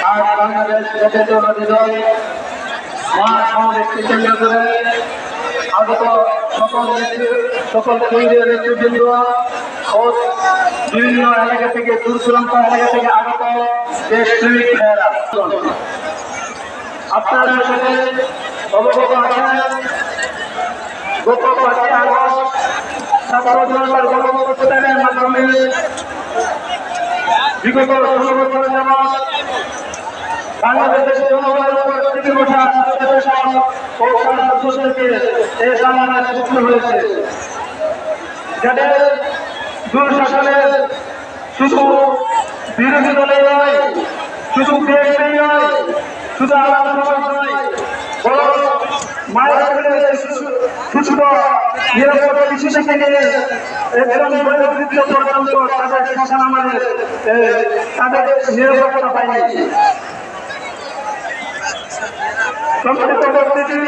আর বাংলাদেশ জাতীয়তাবাদী দল মহাসমাবেশকে কেন্দ্র করে আগত সকল কেন্দ্রীয় নেতৃবৃন্দ ও বিভিন্ন এলাকা থেকে দূর দূরান্ত এলাকা থেকে আগত দেশপ্রেমিক ভাইয়েরা, আপনারা সাথে অবগত আছেন গত 5 আগস্ট ছাত্র জনতার গণঅভ্যুত্থানের মাধ্যমে বিগত 16 বছর যাবৎ বাংলাদেশের জনগণের উপর থেকে ওঠা শাসন ও শাসককে এই বাংলাদেশ মুক্ত হয়েছে, যাদের দুঃশাসনের শুধু বিরোধী দলে নয়, শুধু বিএনপি নয়, শুধু আলাদা সমাজ নয়, বরং মায়ের ছোট নিরাপত্তা শিশু থেকে নিয়ে একজন বয়োবৃদ্ধ পর্যন্ত তাদের শাসন আমাদের তাদের নিরাপত্তা পায়নি। সম্মানিত উপস্থিতি,